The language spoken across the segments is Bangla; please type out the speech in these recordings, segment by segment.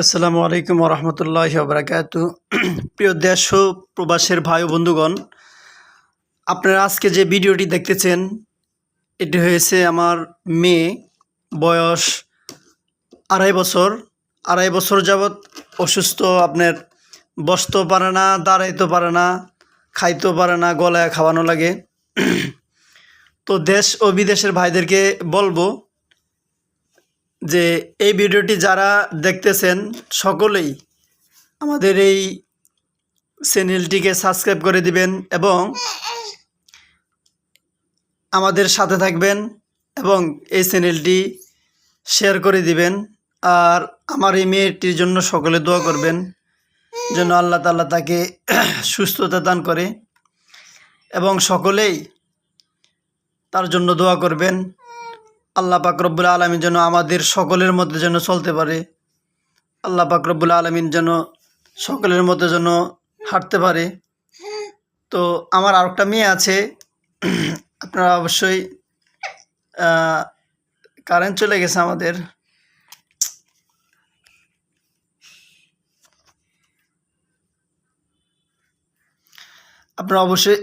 আসসালামু আলাইকুম রহমতুল্লাহ বারাকাত। প্রিয় দেশ ও প্রবাসের ভাই ও বন্ধুগণ, আপনারা আজকে যে ভিডিওটি দেখতেছেন এটি হয়েছে আমার মেয়ে, বয়স 2.5 বছর। 2.5 বছর যাবৎ অসুস্থ। আপনার বসতেও পারে না, দাঁড়াইতেও পারে না, খাইতেও পারে না, গলায় খাওয়ানো লাগে। তো দেশ ও বিদেশের ভাইদেরকে বলবো যে এই ভিডিওটি যারা দেখতেছেন সকলেই আমাদের এই চ্যানেলটিকে সাবস্ক্রাইব করে দিবেন এবং আমাদের সাথে থাকবেন এবং এই চ্যানেলটি শেয়ার করে দিবেন। আর আমার এই মেয়েটির জন্য সকলে দোয়া করবেন যেন আল্লাহ তাআলা তাকে সুস্থতা দান করে, এবং সকলেই তার জন্য দোয়া করবেন। আল্লাহ পাক রব্বুল আলামিন যেন আমাদের সকলের মধ্যে যেন চলতে পারে, আল্লাহ পাক রব্বুল আলামিন যেন সকলের মধ্যে যেন হাঁটতে পারে। তো আমার আরেকটা মেয়ে আছে, আপনারা অবশ্যই কারেন্ট চলে গেছে আমাদের। আপনারা অবশ্যই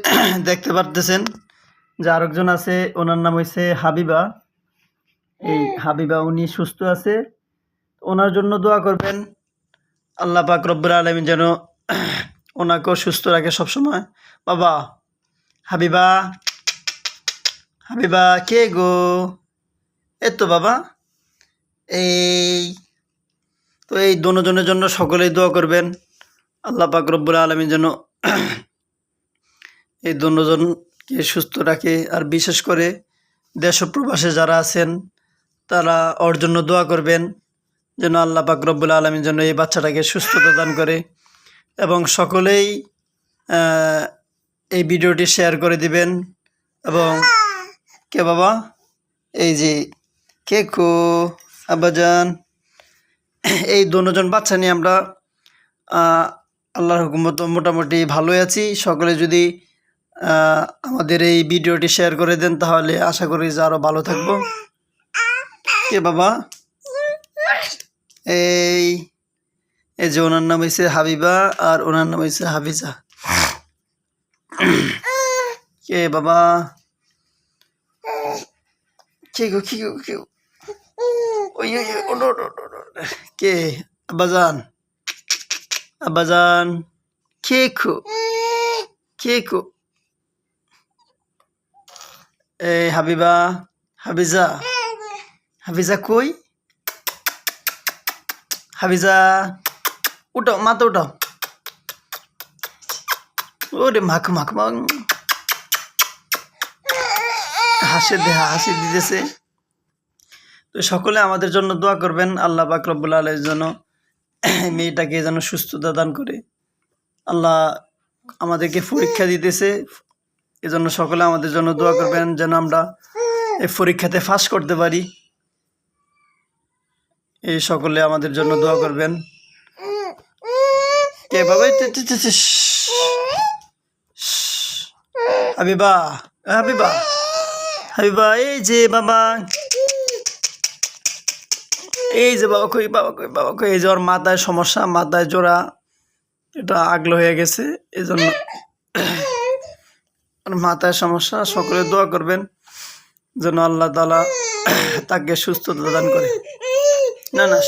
দেখতে পারতেছেন যে আরেকজন আছে, ওনার নাম হয়েছে হাবিবা। এই হাবিবা উনি সুস্থ আছে, ওনার জন্য দোয়া করবেন। আল্লাহ পাক রব্বুল আলামিন যেন ওনাকেও সুস্থ রাখে সবসময়। বাবা হাবিবা, হাবিবা কে গো? তো বাবা এই দুজনের জন্য সকলেই দোয়া করবেন। আল্লাহ পাক রব্বুল আলামিন যেন এই দুজনকে সুস্থ রাখে। আর বিশেষ করে দেশ ও প্রবাসে যারা আছেন তারা ওর জন্য দোয়া করবেন যেন আল্লাহ পাক রব্বুল আলামিন যেন এই বাচ্চাটাকে সুস্থতা দান করে। এবং সকলেই এই ভিডিওটি শেয়ার করে দিবেন। এবং কে বাবা? এই যে কেকু আব্বাজান, এই দুজন বাচ্চা নিয়ে আমরা আল্লাহর হুকুমত মোটামুটি ভালোই আছি। সকলে যদি আমাদের এই ভিডিওটি শেয়ার করে দেন তাহলে আশা করি যে আরও ভালো থাকবো। কে বাবা? এই যে ওনার নাম হয়েছে হাবিবা আর ওনার নাম হয়েছে হাফিজা। কে বাবা? কে গো? কি গো? ওই কে? আব্বাজান, আব্বাজান কেকু, কেকু। এই হাবিবা, হাফিজা, হাফিজা কই? হাফিজা উঠো, মাথা উঠাও। ওরে মাখ মাখ মাখ, হাসি দিতেছে। তো সকলে আমাদের জন্য দোয়া করবেন। আল্লাহ পাক রব্বুল আলামিন যেন মেয়েটাকে যেন সুস্থতা দান করে। আল্লাহ আমাদেরকে পরীক্ষা দিতেছে, এজন্য সকলে আমাদের জন্য দোয়া করবেন যেন আমরা এই পরীক্ষাতে পাস করতে পারি। এই সকলে আমাদের জন্য দোয়া করবেন। কে বাবা? হাবিবা, হাবিবা, হাবিবা, এই যে বাবা, এই যে বাবা কই, বাবা কই, বাবা কই? এই যে ওর মাথায় সমস্যা, মাথায় জোড়া, এটা আগলো হয়ে গেছে, এই জন্য মাথায় সমস্যা। সকলে দোয়া করবেন যেন আল্লাহ তাআলা তাকে সুস্থতা দান করে। না না